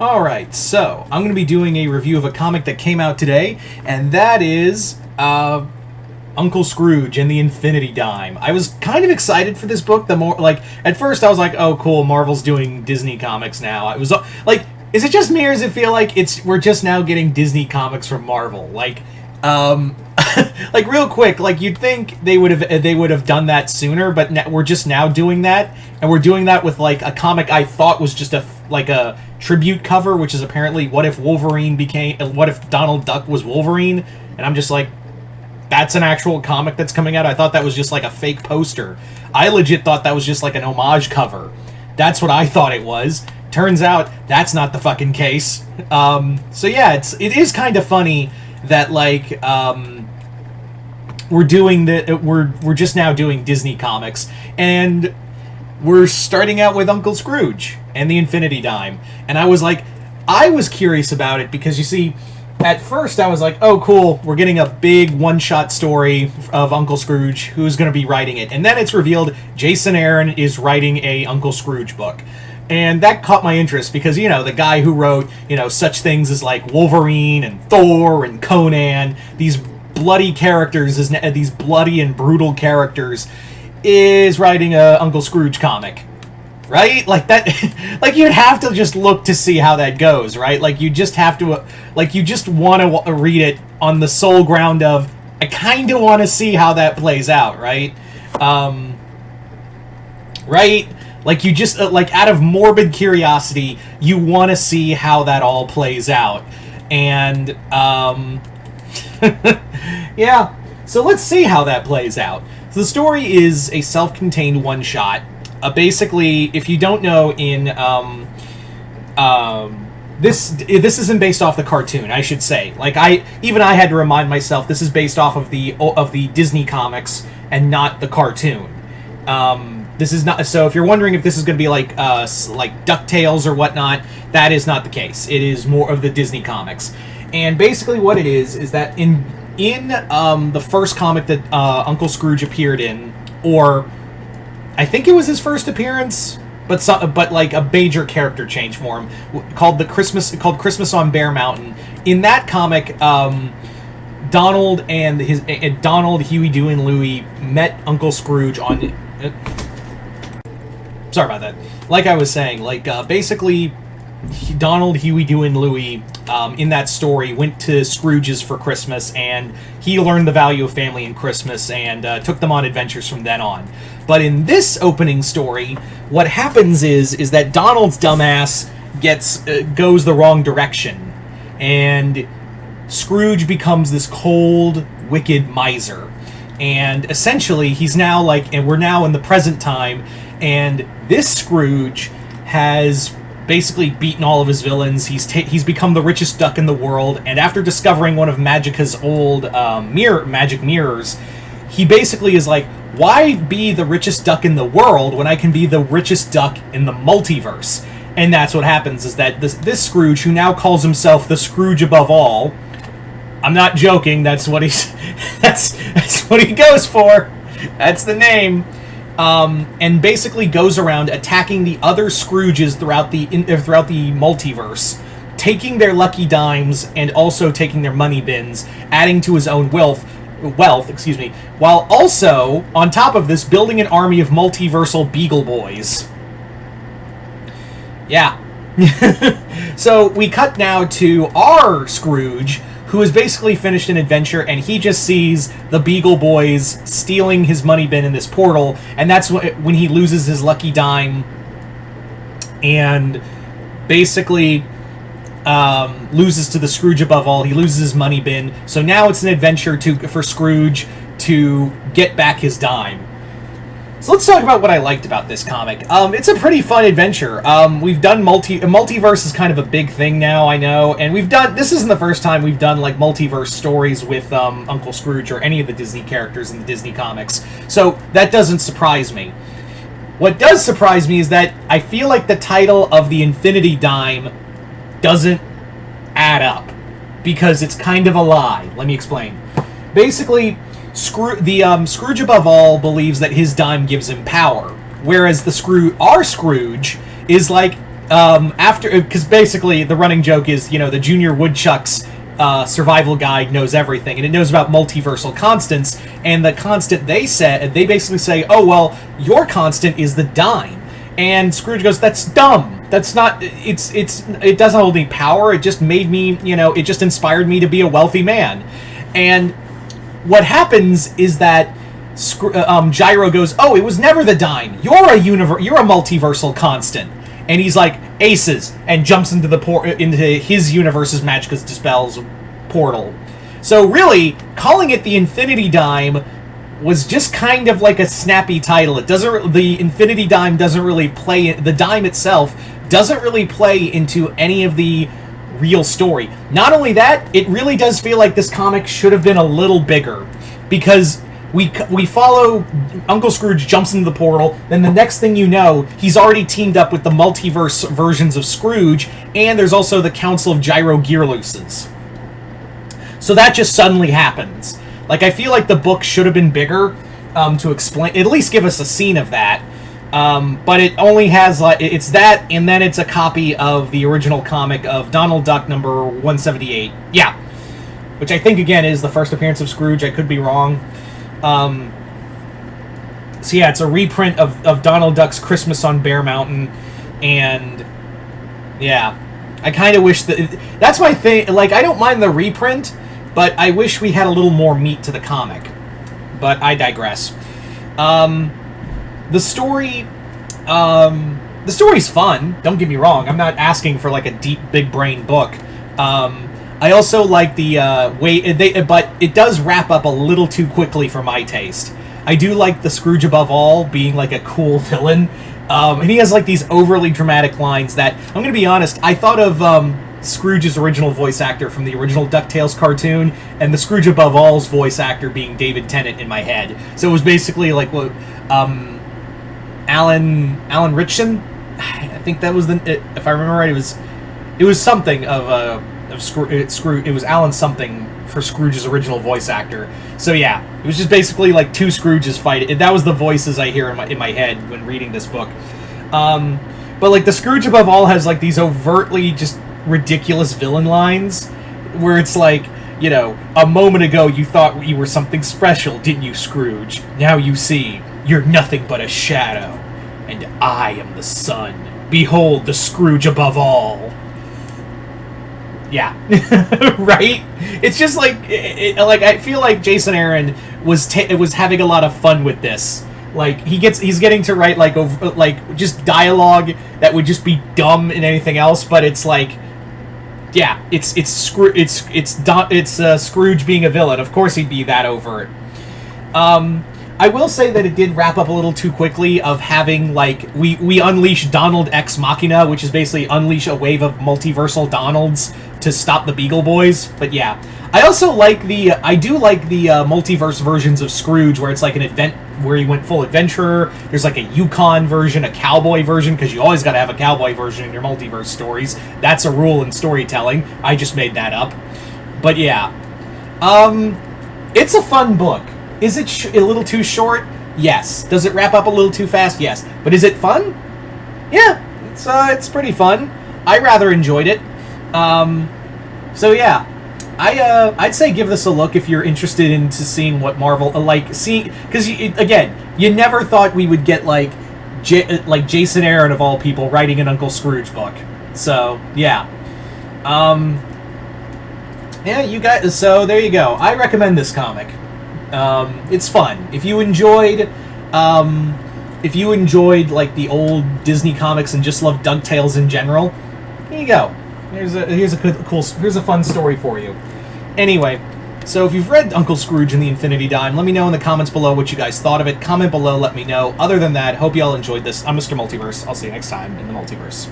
Alright, so I'm going to be doing a review of a comic that came out today, and that is Uncle Scrooge and the Infinity Dime. I was kind of excited for this book. The more, like, at first I was like, oh cool, Marvel's doing Disney comics now. I was like, is it just me or does it feel like we're just now getting Disney comics from Marvel? Like, like real quick, like you'd think they would have done that sooner, but we're just now doing that, and we're doing that with like a comic I thought was just a tribute cover, which is apparently what if Donald Duck was Wolverine, and I'm just like, that's an actual comic that's coming out. I thought that was just like a fake poster. I legit thought that was just like an homage cover. That's what I thought it was. Turns out that's not the fucking case. So yeah, it is kind of funny that like we're just now doing Disney comics, and we're starting out with Uncle Scrooge and the Infinity Dime. And I was curious about it because, you see, at first I was like, oh cool, we're getting a big one-shot story of Uncle Scrooge, who's going to be writing it. And then it's revealed Jason Aaron is writing a Uncle Scrooge book. And that caught my interest because, you know, the guy who wrote, you know, such things as like Wolverine and Thor and Conan, these bloody characters, these bloody and brutal characters, is writing a Uncle Scrooge comic. Right? Like that, like you'd have to just look to see how that goes, right? Like you just have to, like you just want to read it on the sole ground of, I kind of want to see how that plays out, right? Right? Like you just, like out of morbid curiosity, you want to see how that all plays out. And, yeah. So let's see how that plays out. So the story is a self-contained one-shot. Basically, if you don't know, this isn't based off the cartoon, I should say. Like I had to remind myself this is based off of the Disney comics and not the cartoon. This is not, so if you're wondering if this is going to be like DuckTales or whatnot, that is not the case. It is more of the Disney comics. And basically what it is that in the first comic that Uncle Scrooge appeared in, or I think it was his first appearance, but like a major character change for him, called Christmas on Bear Mountain. In that comic, Donald, Huey, Dewey, and Louie met Uncle Scrooge on. Sorry about that. Like I was saying, like basically, Donald, Huey, Dewey, and Louie in that story went to Scrooge's for Christmas, and he learned the value of family and Christmas, and took them on adventures from then on. But in this opening story, what happens is that Donald's dumbass goes the wrong direction, and Scrooge becomes this cold, wicked miser. And essentially, he's now like, and we're now in the present time, and this Scrooge has basically beaten all of his villains. He's become the richest duck in the world, and after discovering one of Magica's old magic mirrors, he basically is like, why be the richest duck in the world when I can be the richest duck in the multiverse? And that's what happens, is that this Scrooge, who now calls himself the Scrooge above all, I'm not joking, that's what that's what he goes for. That's the name. And basically goes around attacking the other Scrooges throughout the multiverse, taking their lucky dimes and also taking their money bins, adding to his own wealth, while also, on top of this, building an army of multiversal Beagle Boys. Yeah. So we cut now to our Scrooge, who has basically finished an adventure, and he just sees the Beagle Boys stealing his money bin in this portal, and that's when he loses his lucky dime, and basically loses to the Scrooge above all. He loses his money bin, so now it's an adventure for Scrooge to get back his dime. So let's talk about what I liked about this comic. It's a pretty fun adventure. We've done multiverse is kind of a big thing now, I know, and this isn't the first time we've done like multiverse stories with Uncle Scrooge or any of the Disney characters in the Disney comics, so that doesn't surprise me. What does surprise me is that I feel like the title of the Infinity Dime doesn't add up, because it's kind of a lie. Let me explain. Basically, Scrooge above all believes that his dime gives him power, whereas our Scrooge is like, because basically the running joke is, the Junior Woodchuck's survival guide knows everything, and it knows about multiversal constants, and the constant they basically say, oh, well, your constant is the dime. And Scrooge goes, that's dumb. That's not, it doesn't hold any power. It just made me, it just inspired me to be a wealthy man. And what happens is that Gyro goes, oh, it was never the dime. You're a multiversal constant. And he's like, aces, and jumps into into his universe's magic dispels portal. So really, calling it the Infinity Dime was just kind of like a snappy title. The Infinity Dime doesn't really play, the dime itself doesn't really play into any of the real story. Not only that, it really does feel like this comic should have been a little bigger, because we follow Uncle Scrooge jumps into the portal, then the next thing you know, he's already teamed up with the multiverse versions of Scrooge, and there's also the Council of Gyro Gearlooses. So that just suddenly happens. Like, I feel like the book should have been bigger to explain, at least give us a scene of that. But it only has, it's that, and then it's a copy of the original comic of Donald Duck number 178. Yeah. Which I think, again, is the first appearance of Scrooge. I could be wrong. So yeah, it's a reprint of Donald Duck's Christmas on Bear Mountain, and yeah, I kind of wish that's my thing. Like, I don't mind the reprint, but I wish we had a little more meat to the comic. But I digress. The story's fun. Don't get me wrong. I'm not asking for like a deep, big brain book. I also like the but it does wrap up a little too quickly for my taste. I do like the Scrooge above all being like a cool villain, and he has like these overly dramatic lines that, I'm going to be honest, I thought of Scrooge's original voice actor from the original DuckTales cartoon, and the Scrooge above all's voice actor being David Tennant in my head. So it was basically like what Alan Ritchson, I think that was if I remember right, it was something of Scrooge. It was Alan something for Scrooge's original voice actor. So yeah, it was just basically like two Scrooges fighting. That was the voices I hear in my head when reading this book. But like the Scrooge above all has like these overtly just ridiculous villain lines where it's like, a moment ago you thought you were something special, didn't you, Scrooge? Now you see, you're nothing but a shadow, and I am the sun. Behold the Scrooge above all. Yeah, right? It's just like, I feel like Jason Aaron was having a lot of fun with this. Like, he's getting to write just dialogue that would just be dumb in anything else, but it's like, yeah, it's Scrooge being a villain. Of course he'd be that overt. I will say that it did wrap up a little too quickly of having, like, we unleash Donald Ex Machina, which is basically unleash a wave of multiversal Donalds to stop the Beagle Boys. But yeah, I also like the multiverse versions of Scrooge, where it's like an event where he went full adventurer. There's like a Yukon version, a cowboy version, because you always got to have a cowboy version in your multiverse stories. That's a rule in storytelling. I just made that up. But yeah, it's a fun book. Is it a little too short? Yes. Does it wrap up a little too fast? Yes. But is it fun? Yeah, it's pretty fun. I rather enjoyed it. So yeah, I'd say give this a look if you're interested into seeing what Marvel because again, you never thought we would get like Jason Aaron of all people writing an Uncle Scrooge book. So yeah, yeah, you guys. So there you go. I recommend this comic. It's fun. If you enjoyed like the old Disney comics and just love DuckTales in general, here you go. Here's a fun story for you. Anyway, so if you've read Uncle Scrooge and the Infinity Dime, let me know in the comments below what you guys thought of it. Comment below, let me know. Other than that, hope you all enjoyed this. I'm Mr. Multiverse. I'll see you next time in the Multiverse.